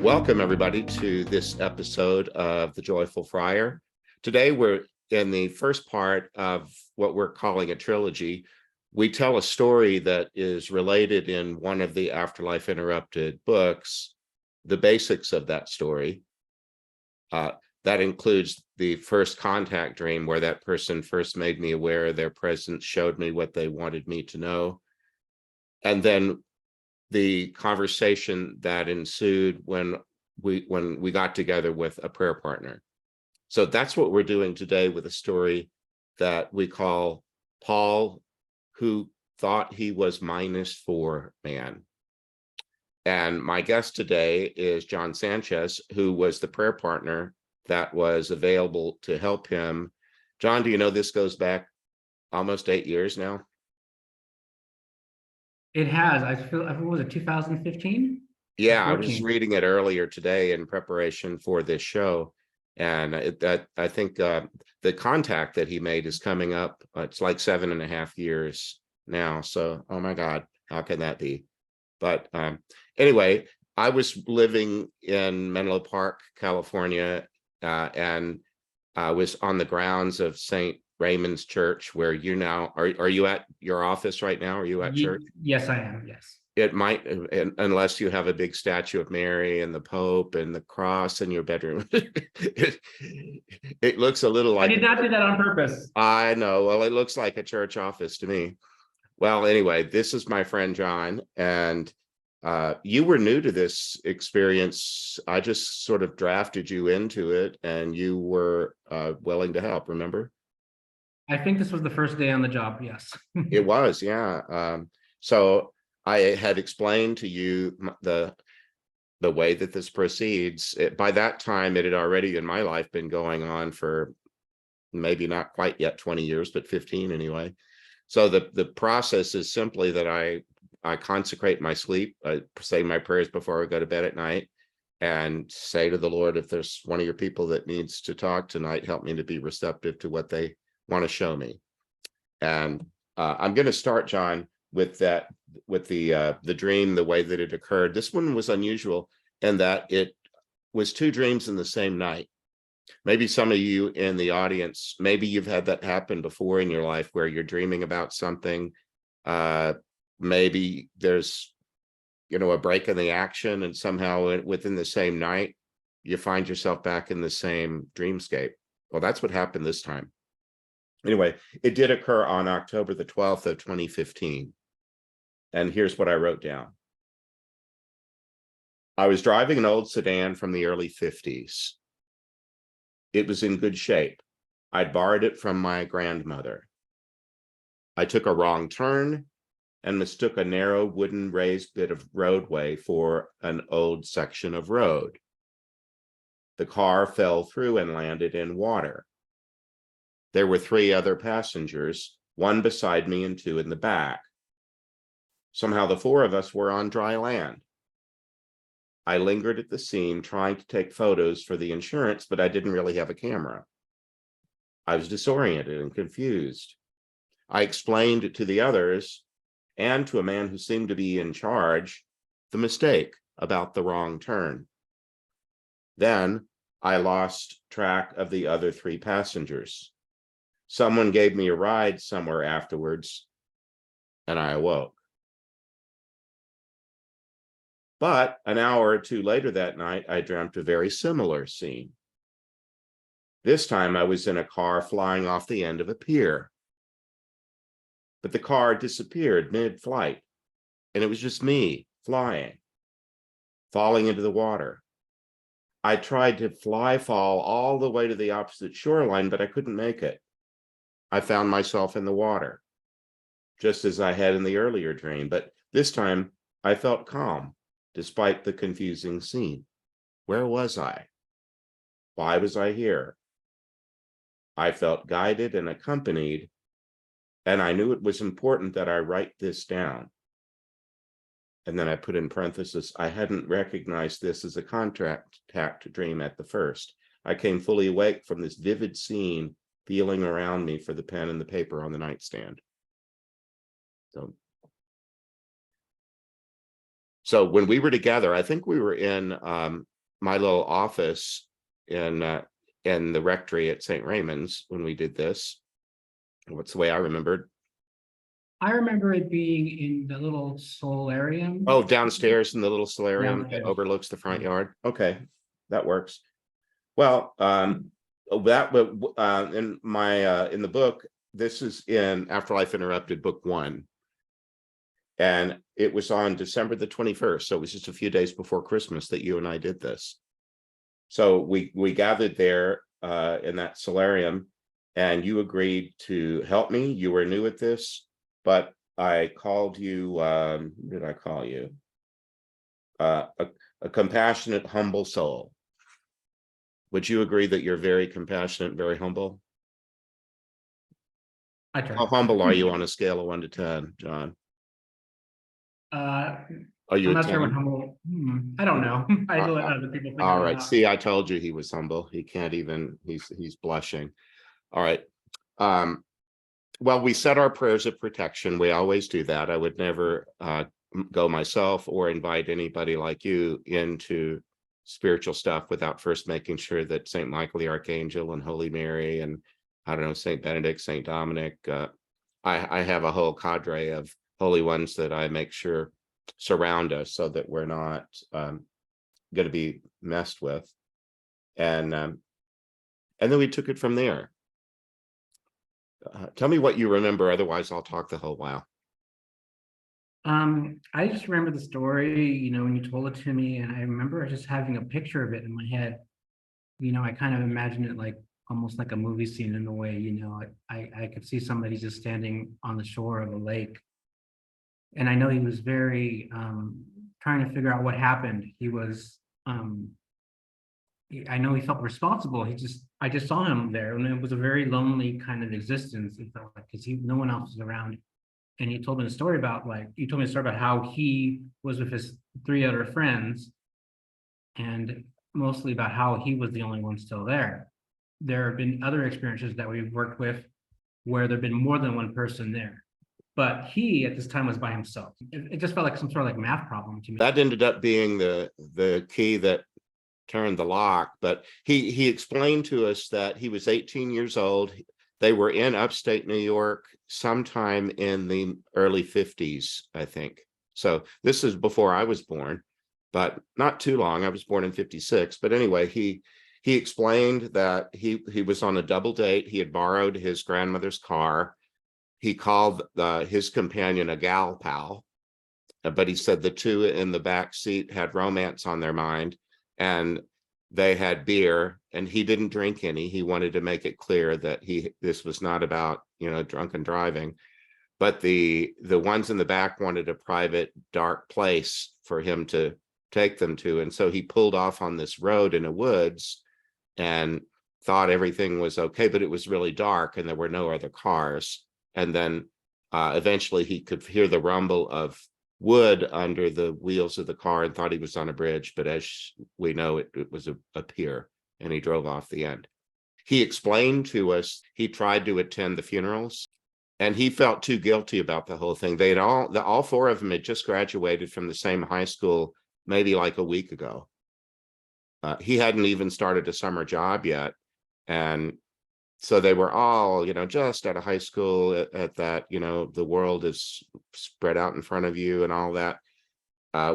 Welcome, everybody, to this episode of The Joyful Friar. Today, we're in the first part of what we're calling a trilogy. We tell a story that is related in one of the Afterlife Interrupted books, the basics of that story. That includes the first contact dream, where that person first made me aware of their presence, showed me what they wanted me to know. And then the conversation that ensued when we got together with a prayer partner. So that's what we're doing today with a story that we call Paul, who thought he was -4 man. And my guest today is John Sanchez, who was the prayer partner that was available to help him. John, do you know this goes back almost 8 years now? It has. I think it was 2015. Yeah, I was reading it earlier today in preparation for this show, and I think the contact that he made is coming up. It's like 7.5 years now. So, oh my God, how can that be? But anyway, I was living in Menlo Park, California, and I was on the grounds of St. Raymond's Church, where you now are you at your office right now? Are you at church? Yes, I am. Yes. It might, unless you have a big statue of Mary and the Pope and the cross in your bedroom. It looks a little like— I did not do that on purpose. I know. Well, it looks like a church office to me. Well, anyway, this is my friend John, and you were new to this experience. I just sort of drafted you into it, and you were willing to help, remember? I think this was the first day on the job. Yes. It was, yeah. So I had explained to you the way that this proceeds. By that time, it had already in my life been going on for maybe not quite yet 20 years, but 15 anyway. So the process is simply that I consecrate my sleep. I say my prayers before I go to bed at night, and say to the Lord, if there's one of your people that needs to talk tonight, help me to be receptive to what they want to show me. And I'm going to start, John, with the dream, the way that it occurred. This one was unusual in that it was 2 dreams in the same night. Maybe some of you in the audience, maybe you've had that happen before in your life, where you're dreaming about something. Maybe there's, a break in the action, and somehow within the same night, you find yourself back in the same dreamscape. Well, that's what happened this time. Anyway, it did occur on October the 12th of 2015. And here's what I wrote down. I was driving an old sedan from the early 50s. It was in good shape. I'd borrowed it from my grandmother. I took a wrong turn and mistook a narrow wooden raised bit of roadway for an old section of road. The car fell through and landed in water. There were 3 other passengers, 1 beside me and 2 in the back. Somehow the 4 of us were on dry land. I lingered at the scene trying to take photos for the insurance, but I didn't really have a camera. I was disoriented and confused. I explained to the others and to a man who seemed to be in charge the mistake about the wrong turn. Then I lost track of the other 3 passengers. Someone gave me a ride somewhere afterwards, and I awoke. But an hour or 2 later that night, I dreamt a very similar scene. This time I was in a car flying off the end of a pier. But the car disappeared mid-flight, and it was just me flying, falling into the water. I tried to fall all the way to the opposite shoreline, but I couldn't make it. I found myself in the water, just as I had in the earlier dream, but this time I felt calm, despite the confusing scene. Where was I? Why was I here? I felt guided and accompanied, and I knew it was important that I write this down. And then I put in parentheses, I hadn't recognized this as a contact dream at the first. I came fully awake from this vivid scene, feeling around me for the pen and the paper on the nightstand. So when we were together, I think we were in my little office in the rectory at St. Raymond's when we did this. What's the way I remembered? I remember it being in the little solarium. Oh, downstairs in the little solarium that Downstairs. overlooks the front yard. Okay, that works. Well, that in my in the book, this is in Afterlife Interrupted, book 1. And it was on December the 21st. So it was just a few days before Christmas that you and I did this. So we gathered there in that solarium, and you agreed to help me. You were new at this, but I called you, what did I call you? A compassionate, humble soul. Would you agree that you're very compassionate, very humble? I try. How humble are you on a scale of 1 to 10, John? Are you I'm a not sure what 10? humble. I don't know. I let other people figure All it right. out. See, I told you he was humble. He can't even, he's blushing. All right. Well, we said our prayers of protection. We always do that. I would never go myself or invite anybody like you into spiritual stuff without first making sure that St. Michael the Archangel and Holy Mary and I don't know, St. Benedict, St. Dominic. I have a whole cadre of holy ones that I make sure surround us so that we're not going to be messed with. And then we took it from there. Tell me what you remember, otherwise I'll talk the whole while. I just remember the story, when you told it to me, and I remember just having a picture of it in my head. I kind of imagined it like almost like a movie scene in a way, I could see somebody just standing on the shore of a lake. And I know he was very trying to figure out what happened. He was I know he felt responsible. I just saw him there, and it was a very lonely kind of existence. It felt like because no one else was around. And he told me a story about how he was with his 3 other friends, and mostly about how he was the only one still there. There have been other experiences that we've worked with where there've been more than one person there, but he at this time was by himself. It just felt like some sort of like math problem to me. That ended up being the key that turned the lock, but he explained to us that he was 18 years old. They were in upstate New York sometime in the early 50s, I think. So this is before I was born, but not too long. I was born in 56. But anyway, he explained that he was on a double date. He had borrowed his grandmother's car. He called his companion a gal pal, but he said the two in the back seat had romance on their mind, and they had beer, and he didn't drink any. He wanted to make it clear that this was not about drunken driving, but the ones in the back wanted a private dark place for him to take them to, and so he pulled off on this road in the woods and thought everything was okay, but it was really dark and there were no other cars. And then eventually he could hear the rumble of wood under the wheels of the car and thought he was on a bridge, but as we know, it was a pier, and he drove off the end. He explained to us he tried to attend the funerals, and he felt too guilty about the whole thing. They had all 4 of them had just graduated from the same high school maybe like a week ago. He hadn't even started a summer job yet, and so they were all, just out of high school at that, the world is spread out in front of you and all that,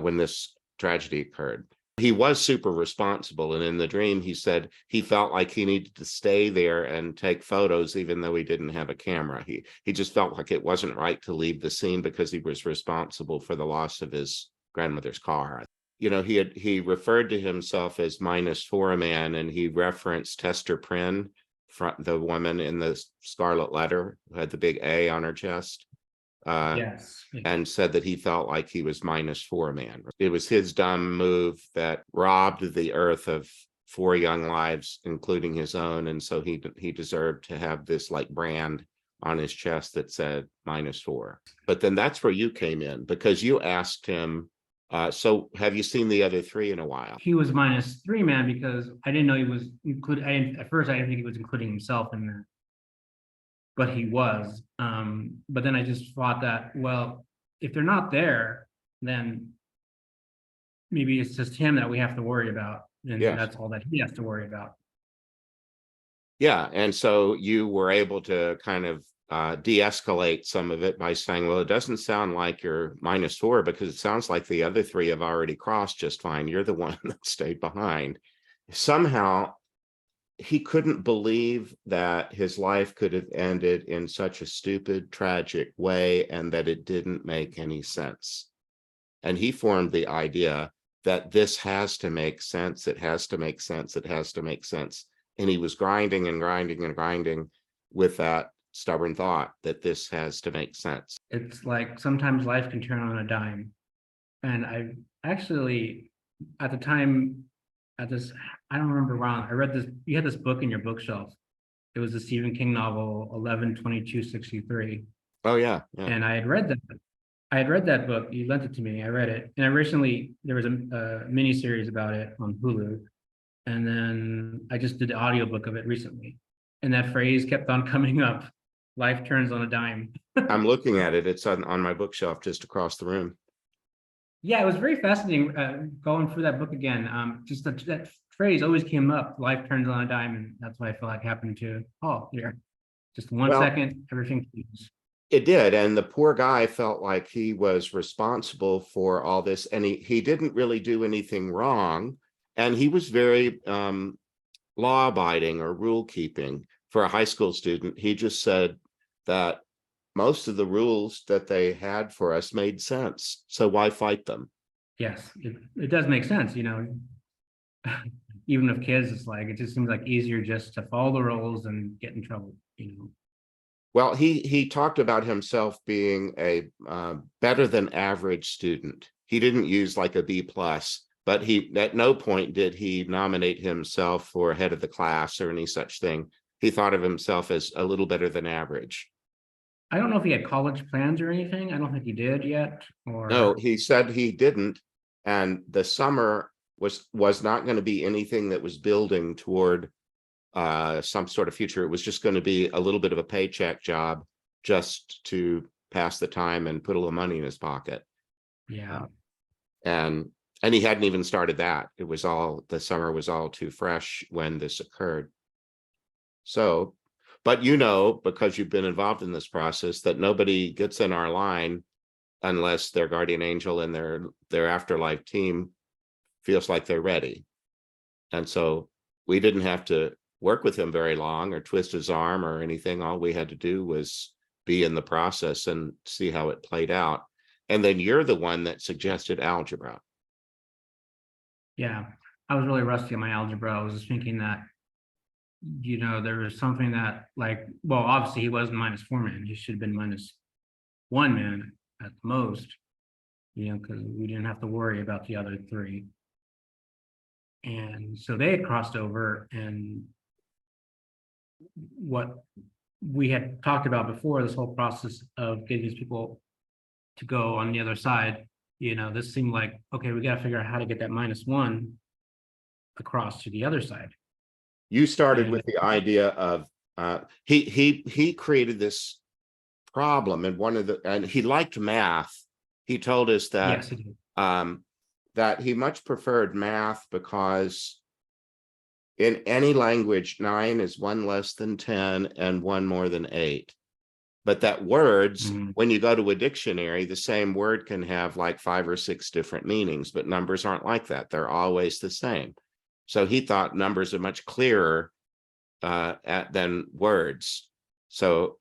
when this tragedy occurred. He was super responsible. And in the dream, he said he felt like he needed to stay there and take photos, even though he didn't have a camera. He just felt like it wasn't right to leave the scene because he was responsible for the loss of his grandmother's car. He referred to himself as -4 man, and he referenced Tester Prynne, the woman in the Scarlet Letter who had the big A on her chest, Yes. and said that he felt like he was -4 man. It was his dumb move that robbed the earth of 4 young lives, including his own, and so he deserved to have this like brand on his chest that said -4. But then that's where you came in, because you asked him, so have you seen the other 3 in a while? He was -3 man because I didn't know he was included. At first I didn't think he was including himself in that, but he was. But then I just thought that, well, if they're not there, then maybe it's just him that we have to worry about. And Yes. that's all that he has to worry about. Yeah, and so you were able to kind of de-escalate some of it by saying, well, it doesn't sound like you're -4 because it sounds like the other three have already crossed just fine. You're the one that stayed behind. Somehow he couldn't believe that his life could have ended in such a stupid, tragic way and that it didn't make any sense. And he formed the idea that this has to make sense. It has to make sense. It has to make sense. And he was grinding and grinding and grinding with that stubborn thought that this has to make sense. It's like sometimes life can turn on a dime. And I actually, at the time, at this, I don't remember when, I read this, you had this book in your bookshelf. It was a Stephen King novel, 11/22/63. Oh, yeah. Yeah. And I had read that. I had read that book. You lent it to me. I read it. And I recently, there was a mini series about it on Hulu. And then I just did the audiobook of it recently. And that phrase kept on coming up. Life turns on a dime. I'm looking at it. It's on my bookshelf just across the room. Yeah, it was very fascinating going through that book again. Just that phrase always came up. Life turns on a dime, and that's what I feel like happened to Paul here. Just one Well, second, everything changes. It did. And the poor guy felt like he was responsible for all this. And he didn't really do anything wrong. And he was very law abiding or rule keeping for a high school student. He just said that most of the rules that they had for us made sense. So why fight them? Yes, it does make sense, you know. Even with kids, it's like it just seems like easier just to follow the rules and get in trouble, you know. Well, he talked about himself being a better than average student. He didn't use like a B plus, but he at no point did he nominate himself for head of the class or any such thing. He thought of himself as a little better than average. I don't know if he had college plans or anything. I don't think he did yet. No, Or he said he didn't, and the summer was not going to be anything that was building toward some sort of future. It was just going to be a little bit of a paycheck job just to pass the time and put a little money in his pocket. yeah, And he hadn't even started that. It was all, the summer was all too fresh when this occurred. So, but you know, because you've been involved in this process, that nobody gets in our line unless their guardian angel and their afterlife team feels like they're ready. And so we didn't have to work with him very long or twist his arm or anything. All we had to do was be in the process and see how it played out. And then you're the one that suggested algebra. yeah. I was really rusty on my algebra. I was just thinking that, you know, there was something that like, well, obviously he wasn't -4 man. He should have been -1 man at the most, you know, because we didn't have to worry about the other three. And so they had crossed over, and what we had talked about before, this whole process of getting these people to go on the other side, you know, this seemed like, okay, we got to figure out how to get that -1 across to the other side. You started And with the idea of he created this problem, and and he liked math. He told us that yes, it did. that he much preferred math because in any language, 9 is 1 less than 10 and 1 more than 8. But that words, when you go to a dictionary, the same word can have like 5 or 6 different meanings, but numbers aren't like that. They're always the same. So he thought numbers are much clearer than words. So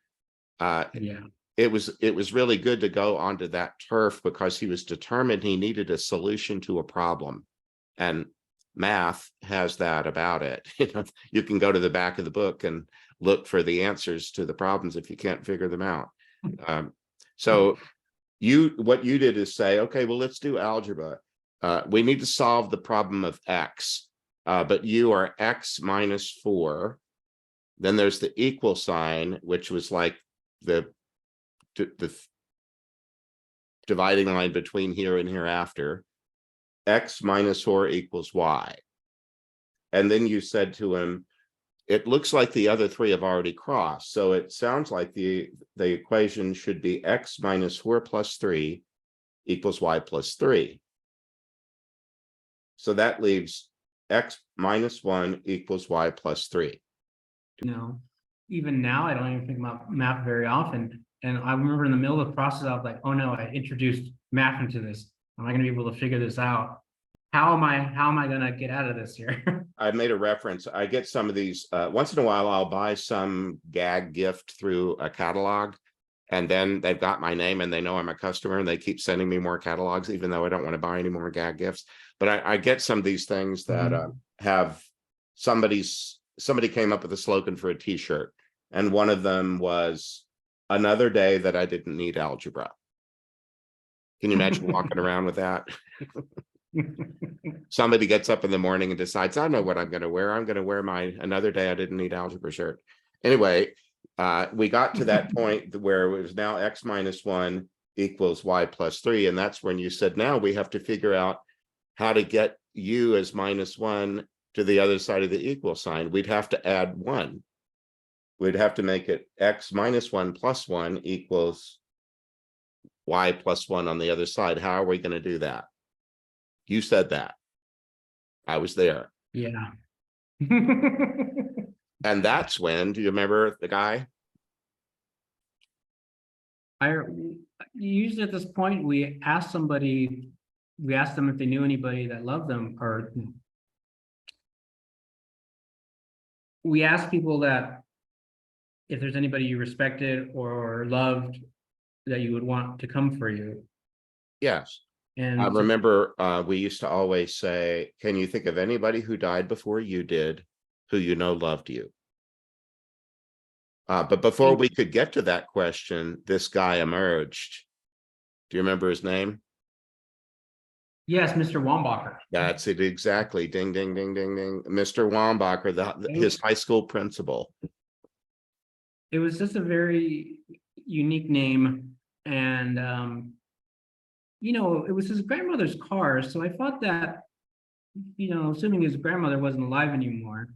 Yeah, it was really good to go onto that turf because he was determined he needed a solution to a problem. And math has that about it. You know, you can go to the back of the book and look for the answers to the problems if you can't figure them out. So what you did is say, okay, well, let's do algebra. We need to solve the problem of X, but you are X -4. Then there's the equal sign, which was like the dividing line between here and hereafter. X -4 equals Y. And then you said to him, it looks like the other three have already crossed. So it sounds like the equation should be X -4 plus 3 equals Y plus 3. So that leaves x minus 1 equals y plus 3. Even now, I don't even think about math very often. And I remember in the middle of the process, I was like, oh no, I introduced math into this. Am I going to be able to figure this out? How am I going to get out of this here? I made a reference. I get some of these once in a while. I'll buy some gag gift through a catalog, and then they've got my name and they know I'm a customer, and they keep sending me more catalogs, even though I don't want to buy any more gag gifts. But I get some of these things that have somebody came up with a slogan for a t-shirt, and one of them was another day that I didn't need algebra. Can you imagine walking around with that? Somebody gets up in the morning and decides, I know what I'm going to wear. I'm going to wear my another day I didn't need algebra shirt. Anyway, we got to that point where it was now x minus 1 equals y plus 3. And that's when you said, now we have to figure out how to get u as minus 1 to the other side of the equal sign. We'd have to add 1. We'd have to make it x minus 1 plus 1 equals y plus 1 on the other side. How are we going to do that? You said that. I was there. Yeah. And that's when, do you remember the guy? Usually at this point, we ask them if they knew anybody that loved them, or we ask people that if there's anybody you respected or loved that you would want to come for you. Yes. And I remember we used to always say, can you think of anybody who died before you did, who you know loved you? But before we could get to that question, this guy emerged. Do you remember his name? Yes, Mr. Wambacher. That's it, exactly. Ding, ding, ding, ding, ding. Mr. Wambacher, his high school principal. It was just a very unique name, and it was his grandmother's car. So I thought that, assuming his grandmother wasn't alive anymore,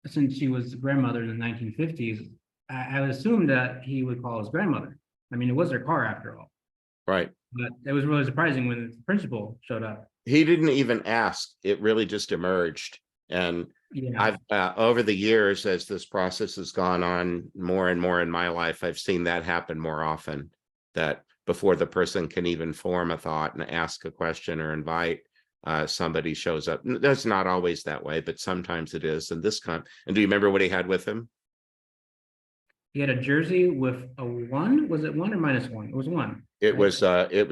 since she was grandmother in the 1950s, I would assume that he would call his grandmother. I mean, it was their car after all. Right. But it was really surprising when the principal showed up. He didn't even ask. It really just emerged. And Yeah. I've over the years, as this process has gone on more and more in my life, I've seen that happen more often, that before the person can even form a thought and ask a question or invite, somebody shows up. That's not always that way, but sometimes it is. And and do you remember what he had with him? He had a jersey with a 1. Was it 1 or minus 1? It was 1. It was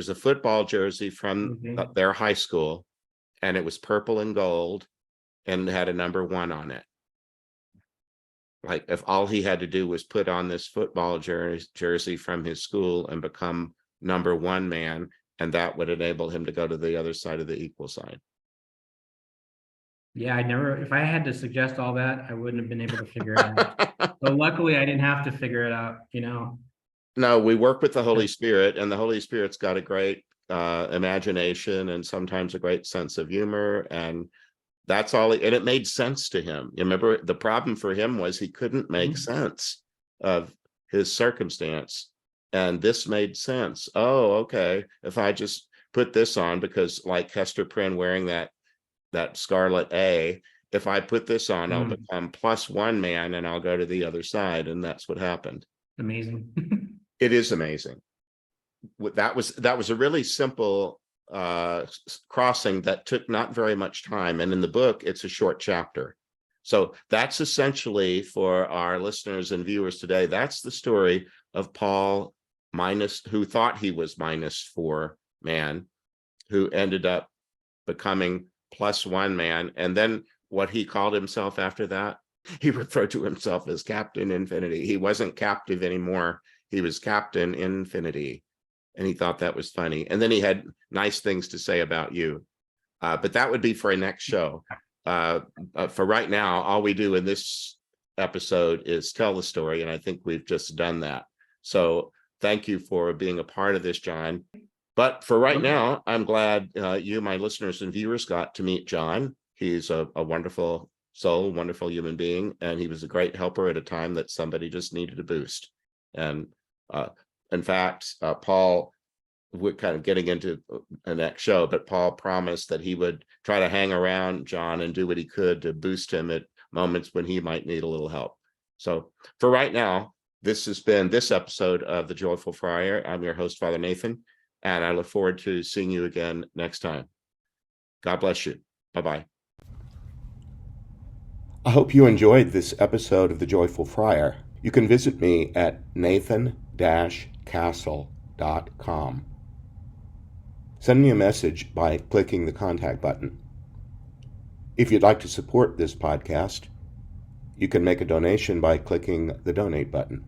a football jersey from their high school, and it was purple and gold and had a number 1 on it. Like, if all he had to do was put on this football jersey from his school and become number 1 man, and that would enable him to go to the other side of the equal sign. Yeah, if I had to suggest all that, I wouldn't have been able to figure it out. So luckily I didn't have to figure it out, No, we work with the Holy Spirit, and the Holy Spirit's got a great imagination and sometimes a great sense of humor, and that's all. And it made sense to him. You remember, the problem for him was he couldn't make sense of his circumstance, and this made sense. Oh, okay. If I just put this on, because like Hester Prynne wearing that scarlet A, if I put this on, I'll become plus 1 man, and I'll go to the other side, and that's what happened. Amazing. It is amazing. That was a really simple crossing that took not very much time, and in the book it's a short chapter. So that's essentially, for our listeners and viewers today, that's the story of Paul who thought he was -4 man, who ended up becoming +1 man. And then what he called himself after that, he referred to himself as Captain Infinity. He wasn't captive anymore. He was Captain Infinity. And he thought that was funny. And then he had nice things to say about you. But that would be for a next show. For right now, all we do in this episode is tell the story. And I think we've just done that. So thank you for being a part of this, John. But for right now, I'm glad you, my listeners and viewers, got to meet John. He's a wonderful soul, wonderful human being, and he was a great helper at a time that somebody just needed a boost. And in fact, Paul we're kind of getting into the next show, but Paul promised that he would try to hang around John and do what he could to boost him at moments when he might need a little help. So for right now, this has been this episode of The Joyful Friar. I'm your host, Father Nathan, and I look forward to seeing you again next time. God bless you. Bye-bye. I hope you enjoyed this episode of The Joyful Friar. You can visit me at nathan-castle.com. Send me a message by clicking the contact button. If you'd like to support this podcast, you can make a donation by clicking the donate button.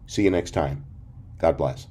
See you next time. God bless.